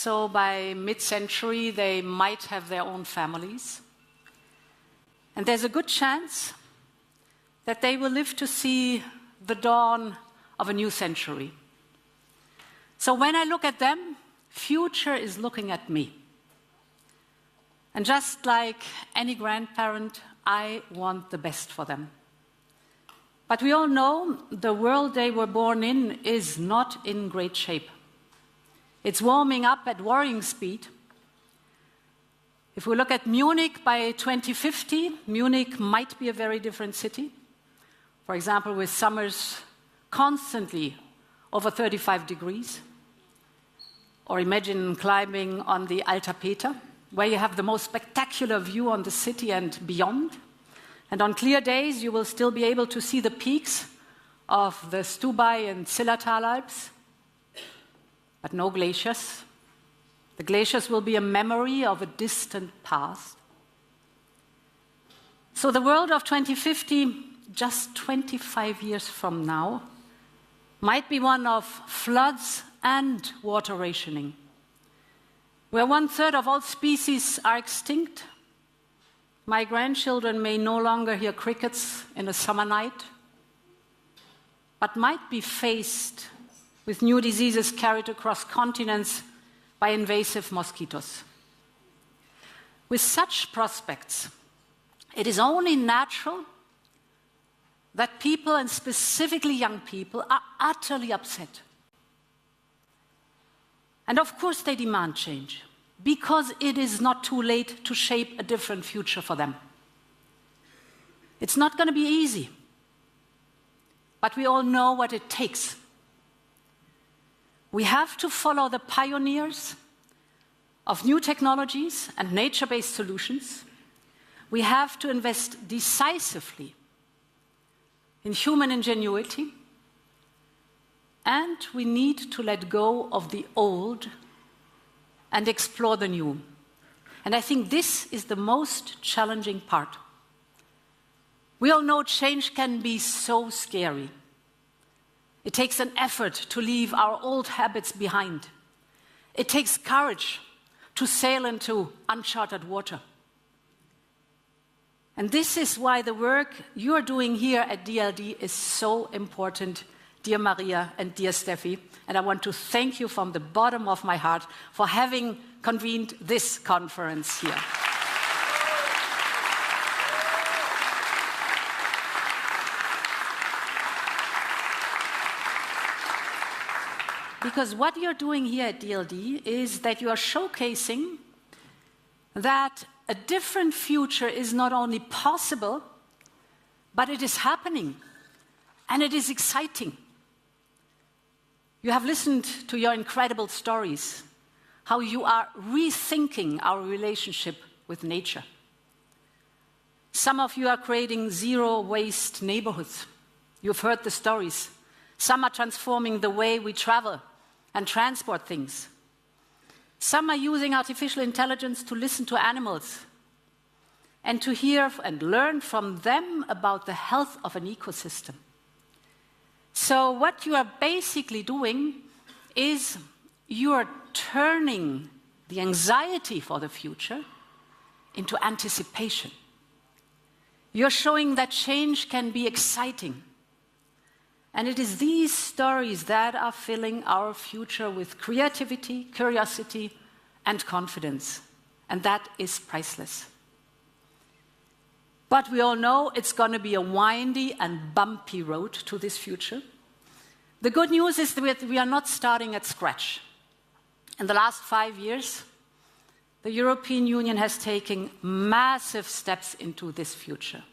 so by mid-century they might have their own families. And there's a good chance that they will live to see the dawn of a new century. So when I look at them, future is looking at me. And just like any grandparent, I want the best for them. But we all know the world they were born in is not in great shape. It's warming up at worrying speed. If we look at Munich by 2050, Munich might be a very different city. For example, with summers constantly over 35 degrees. Or imagine climbing on the Alter Peter, where you have the most spectacular view on the city and beyond. And on clear days, you will still be able to see the peaks of the Stubai and Zillertal Alps, but no glaciers. The glaciers will be a memory of a distant past. So the world of 2050, just 25 years from now, might be one of floods and water rationing, where 1/3 of all species are extinct. My grandchildren may no longer hear crickets in a summer night, but might be faced with new diseases carried across continents by invasive mosquitoes. With such prospects, it is only natural that people, and specifically young people, are utterly upset. And of course they demand change, because it is not too late to shape a different future for them. It's not going to be easy, but we all know what it takes. We have to follow the pioneers of new technologies and nature-based solutions. We have to invest decisively in human ingenuity, and we need to let go of the old and explore the new. And I think this is the most challenging part. We all know change can be so scary. It takes an effort to leave our old habits behind. It takes courage to sail into uncharted water. And this is why the work you're doing here at DLD is so important, dear Maria and dear Steffi. And I want to thank you from the bottom of my heart for having convened this conference here. Because what you're doing here at DLD is that you are showcasing that a different future is not only possible, but it is happening, and it is exciting. You have listened to your incredible stories, how you are rethinking our relationship with nature. Some of you are creating zero-waste neighborhoods. You've heard the stories. Some are transforming the way we travel and transport things. Some are using artificial intelligence to listen to animals and to hear and learn from them about the health of an ecosystem. So what you are basically doing is you are turning the anxiety for the future into anticipation. You're showing that change can be exciting. And it is these stories that are filling our future with creativity, curiosity, and confidence. And that is priceless. But we all know it's going to be a windy and bumpy road to this future. The good news is that we are not starting at scratch. In the last 5 years, the European Union has taken massive steps into this future.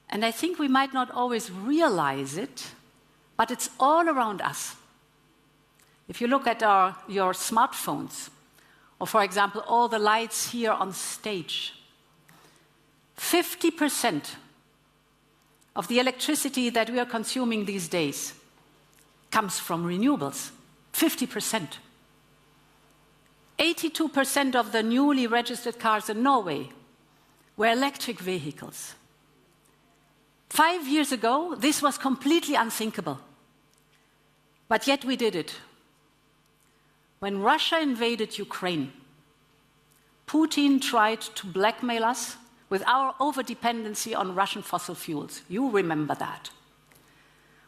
And I think we might not always realize it, but it's all around us. If you look at your smartphones, or for example, all the lights here on stage, 50% of the electricity that we are consuming these days comes from renewables. 50%. 82% of the newly registered cars in Norway were electric vehicles. 5 years ago, this was completely unthinkable. But yet we did it. when Russia invaded Ukraine, Putin tried to blackmail us with our overdependency on Russian fossil fuels. You remember that.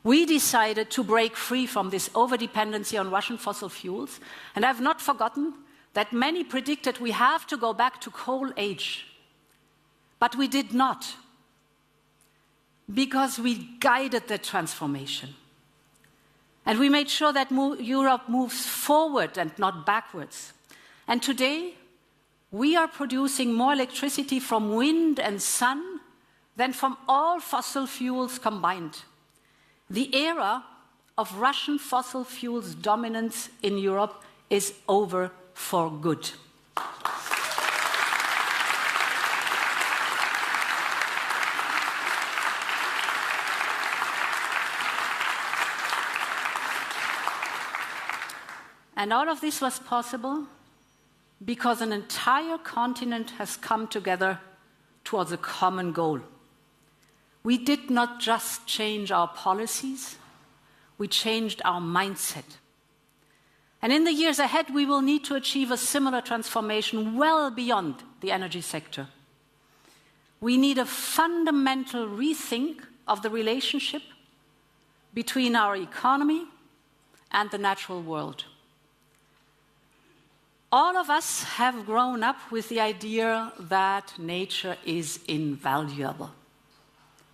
We decided to break free from this overdependency on Russian fossil fuels, and I've not forgotten that many predicted we have to go back to coal age. But we did not, because we guided the transformation. And we made sure that Europe moves forward and not backwards. And today, we are producing more electricity from wind and sun than from all fossil fuels combined. The era of Russian fossil fuels dominance in Europe is over for good. And all of this was possible because an entire continent has come together towards a common goal. We did not just change our policies, we changed our mindset. And in the years ahead, we will need to achieve a similar transformation well beyond the energy sector. We need a fundamental rethink of the relationship between our economy and the natural world. All of us have grown up with the idea that nature is invaluable.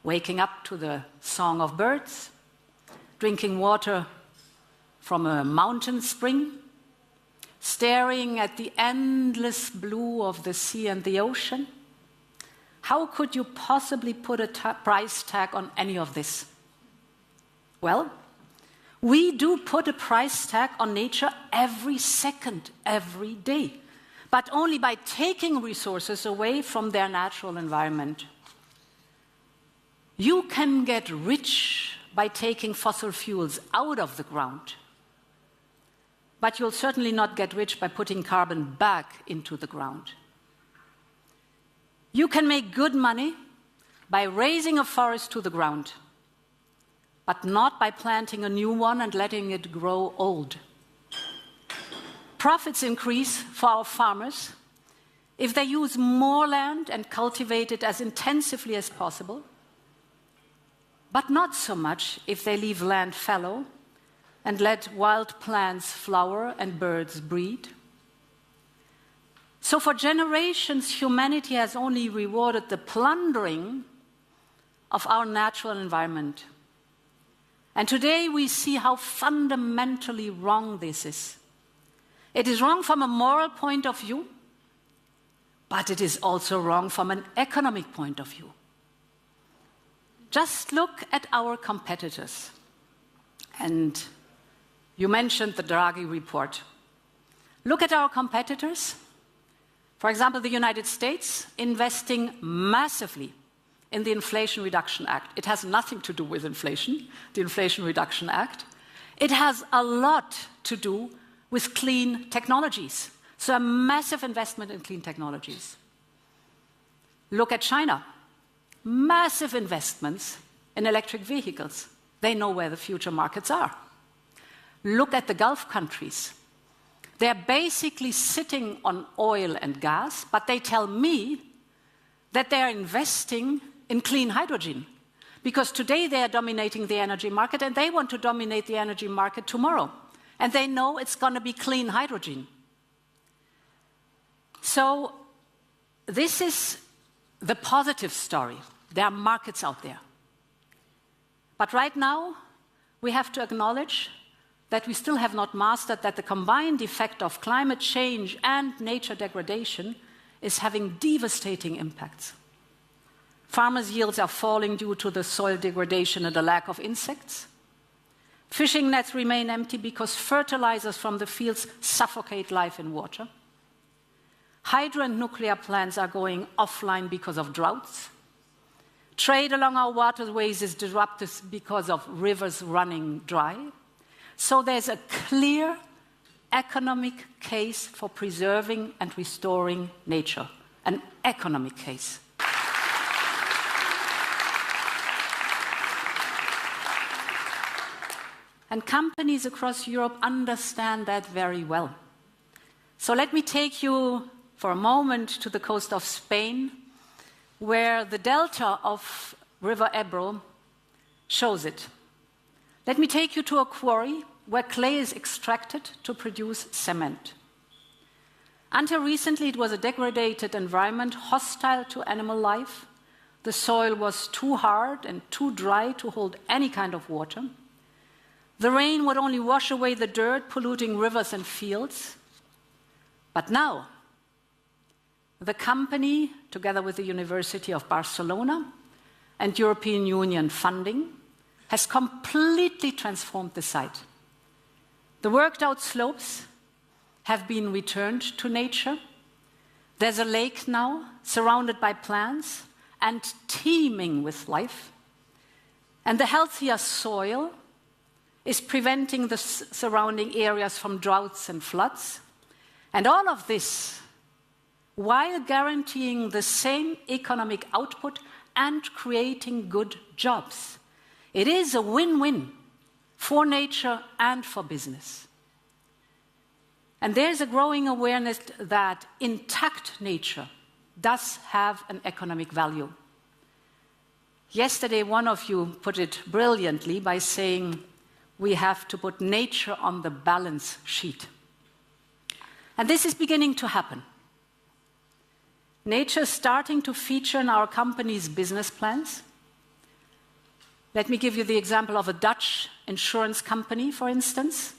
Waking up to the song of birds, drinking water from a mountain spring, staring at the endless blue of the sea and the ocean. How could you possibly put a price tag on any of this? Well, we do put a price tag on nature every second, every day, but only by taking resources away from their natural environment. You can get rich by taking fossil fuels out of the ground, but you'll certainly not get rich by putting carbon back into the ground. You can make good money by raising a forest to the ground, but not by planting a new one and letting it grow old. Profits increase for our farmers if they use more land and cultivate it as intensively as possible, but not so much if they leave land fallow and let wild plants flower and birds breed. So for generations, humanity has only rewarded the plundering of our natural environment. And today we see how fundamentally wrong this is. It is wrong from a moral point of view, but it is also wrong from an economic point of view. Just look at our competitors. And you mentioned the Draghi report. Look at our competitors. For example, the United States investing massively in the Inflation Reduction Act. It has nothing to do with inflation, the Inflation Reduction Act. It has a lot to do with clean technologies. So a massive investment in clean technologies. Look at China. Massive investments in electric vehicles. They know where the future markets are. Look at the Gulf countries. They're basically sitting on oil and gas, but they tell me that they're investing in clean hydrogen, because today they are dominating the energy market and they want to dominate the energy market tomorrow. And they know it's going to be clean hydrogen. So this is the positive story. There are markets out there. But right now, we have to acknowledge that we still have not mastered that the combined effect of climate change and nature degradation is having devastating impacts. Farmers' yields are falling due to the soil degradation and the lack of insects. Fishing nets remain empty because fertilizers from the fields suffocate life in water. Hydro and nuclear plants are going offline because of droughts. Trade along our waterways is disrupted because of rivers running dry. So there's a clear economic case for preserving and restoring nature, an economic case. And companies across Europe understand that very well. So let me take you for a moment to the coast of Spain, where the delta of River Ebro shows it. Let me take you to a quarry where clay is extracted to produce cement. Until recently, it was a degraded environment, hostile to animal life. The soil was too hard and too dry to hold any kind of water. The rain would only wash away the dirt, polluting rivers and fields. But now, the company, together with the University of Barcelona and European Union funding, has completely transformed the site. The worked-out slopes have been returned to nature. There's a lake now, surrounded by plants and teeming with life. And the healthier soil is preventing the surrounding areas from droughts and floods. And all of this while guaranteeing the same economic output and creating good jobs. It is a win-win for nature and for business. And there's a growing awareness that intact nature does have an economic value. Yesterday, one of you put it brilliantly by saying we have to put nature on the balance sheet. And this is beginning to happen. Nature is starting to feature in our company's business plans. Let me give you the example of a Dutch insurance company, for instance,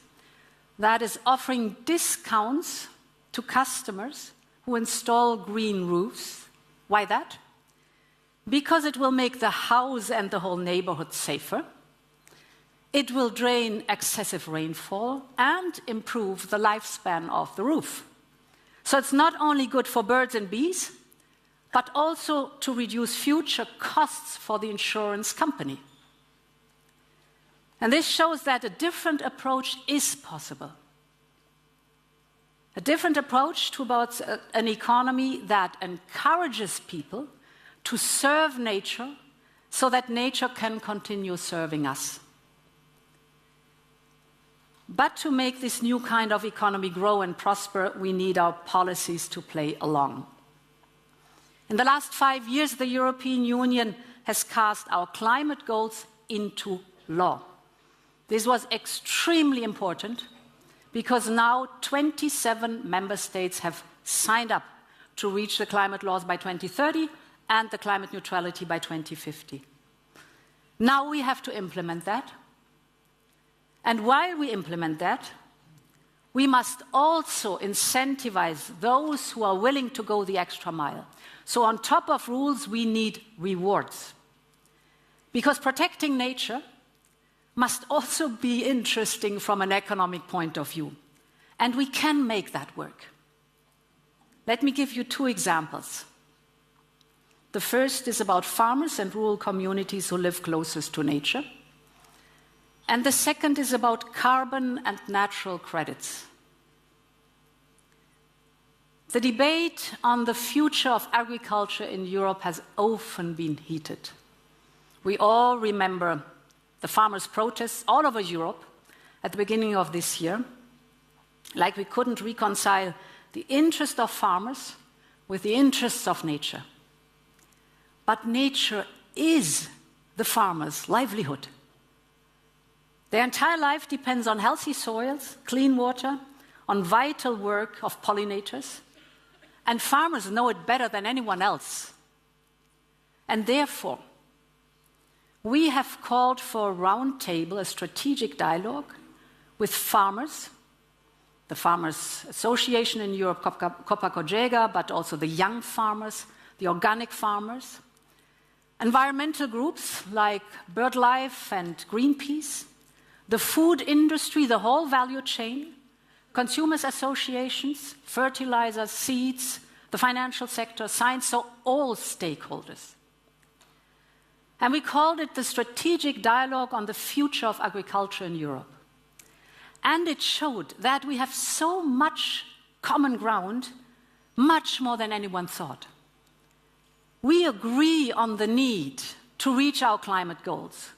that is offering discounts to customers who install green roofs. Why that? Because it will make the house and the whole neighborhood safer. It will drain excessive rainfall and improve the lifespan of the roof. So it's not only good for birds and bees, but also to reduce future costs for the insurance company. And this shows that a different approach is possible. A different approach towards an economy that encourages people to serve nature so that nature can continue serving us. But to make this new kind of economy grow and prosper, we need our policies to play along. In the last 5 years, the European Union has cast our climate goals into law. This was extremely important because now 27 member states have signed up to reach the climate laws by 2030 and the climate neutrality by 2050. Now we have to implement that. And while we implement that, we must also incentivize those who are willing to go the extra mile. So on top of rules, we need rewards. Because protecting nature must also be interesting from an economic point of view. And we can make that work. Let me give you 2 examples. The first is about farmers and rural communities who live closest to nature. And the second is about carbon and natural credits. The debate on the future of agriculture in Europe has often been heated. We all remember the farmers' protests all over Europe at the beginning of this year, like we couldn't reconcile the interest of farmers with the interests of nature. But nature is the farmer's livelihood. Their entire life depends on healthy soils, clean water, on vital work of pollinators, and farmers know it better than anyone else. And therefore, we have called for a roundtable, a strategic dialogue with farmers, the Farmers Association in Europe, Copa-Cogeca, but also the young farmers, the organic farmers, environmental groups like BirdLife and Greenpeace, the food industry, the whole value chain, consumers associations, fertilizers, seeds, the financial sector, science, so all stakeholders. And we called it the Strategic Dialogue on the Future of Agriculture in Europe. And it showed that we have so much common ground, much more than anyone thought. We agree on the need to reach our climate goals.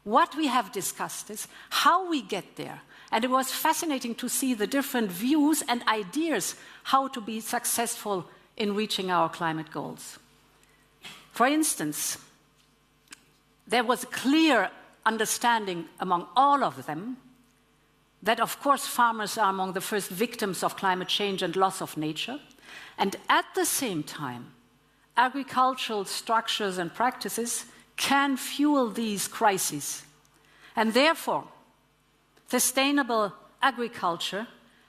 What we have discussed is how we get there And it was fascinating to see the different views and ideas how to be successful in reaching our climate goals. For instance, there was a clear understanding among all of them that, of course, farmers are among the first victims of climate change and loss of nature. And at the same time, agricultural structures and practices can fuel these crises. And therefore, sustainable agriculture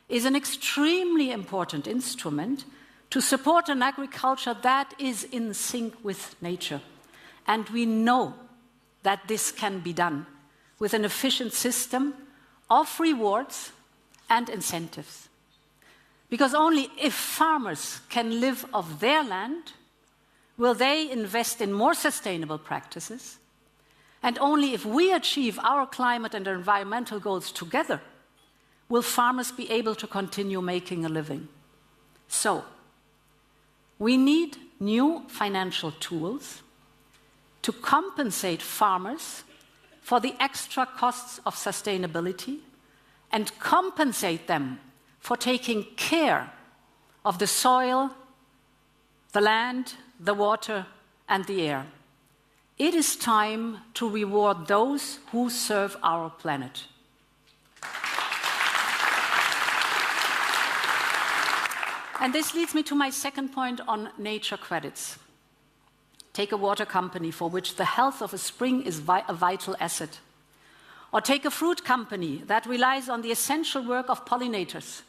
is an extremely important instrument to support an agriculture that is in sync with nature. And we know that this can be done with an efficient system of rewards and incentives. Because only if farmers can live off their land will they invest in more sustainable practices, and only if we achieve our climate and environmental goals together will farmers be able to continue making a living. So, we need new financial tools to compensate farmers for the extra costs of sustainability and compensate them for taking care of the soil, the land, the water, and the air. It is time to reward those who serve our planet. And this leads me to my second point on nature credits. Take a water company for which the health of a spring is a vital asset. Or take a fruit company that relies on the essential work of pollinators.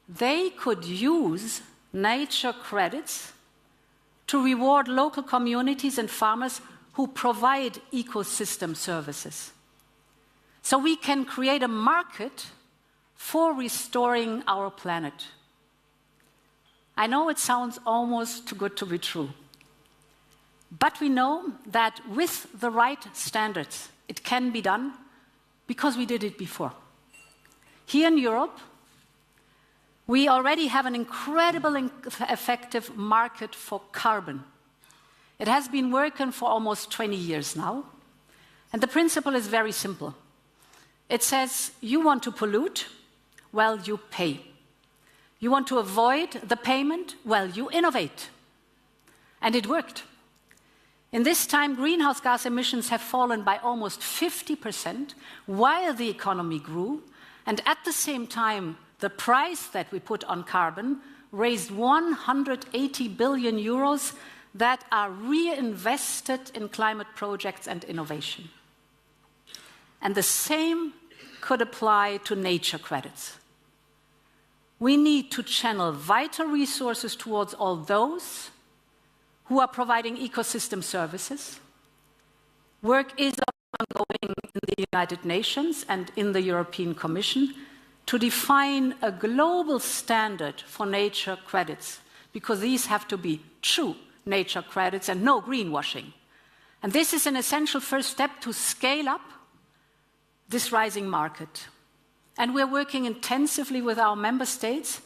They could use nature credits to reward local communities and farmers who provide ecosystem services. So we can create a market for restoring our planet. I know it sounds almost too good to be true, but we know that with the right standards, it can be done because we did it before. Here in Europe, we already have an incredibly effective market for carbon. It has been working for almost 20 years now, and the principle is very simple. It says, you want to pollute, well, you pay. You want to avoid the payment, well, you innovate. And it worked. In this time, greenhouse gas emissions have fallen by almost 50% while the economy grew, and at the same time, the price that we put on carbon raised 180 billion euros that are reinvested in climate projects and innovation. And the same could apply to nature credits. We need to channel vital resources towards all those who are providing ecosystem services. Work is ongoing in the United Nations and in the European Commission to define a global standard for nature credits, because these have to be true nature credits and no greenwashing. And this is an essential first step to scale up this rising market. And we're working intensively with our member states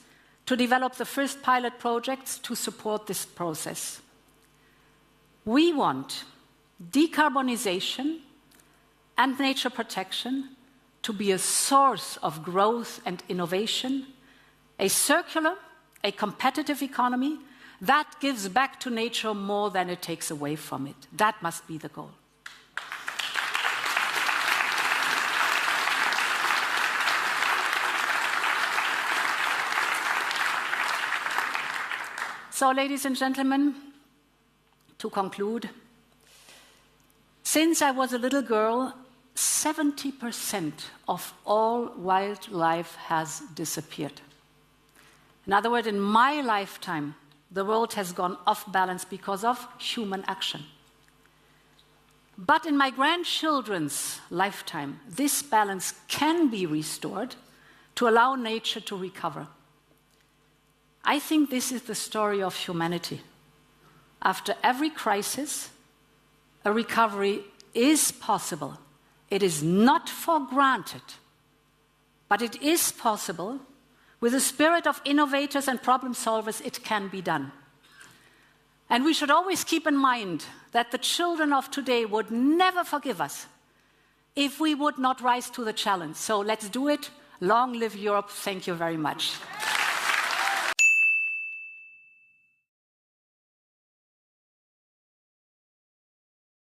to develop the first pilot projects to support this process. We want decarbonization and nature protection to be a source of growth and innovation, a circular, a competitive economy that gives back to nature more than it takes away from it. That must be the goal. So, ladies and gentlemen, to conclude, since I was a little girl, 70% of all wildlife has disappeared. In other words, in my lifetime, the world has gone off balance because of human action. But in my grandchildren's lifetime, this balance can be restored to allow nature to recover. I think this is the story of humanity. After every crisis, a recovery is possible. It is not for granted, but it is possible. With the spirit of innovators and problem solvers, it can be done. And we should always keep in mind that the children of today would never forgive us if we would not rise to the challenge. So let's do it. Long live Europe. Thank you very much.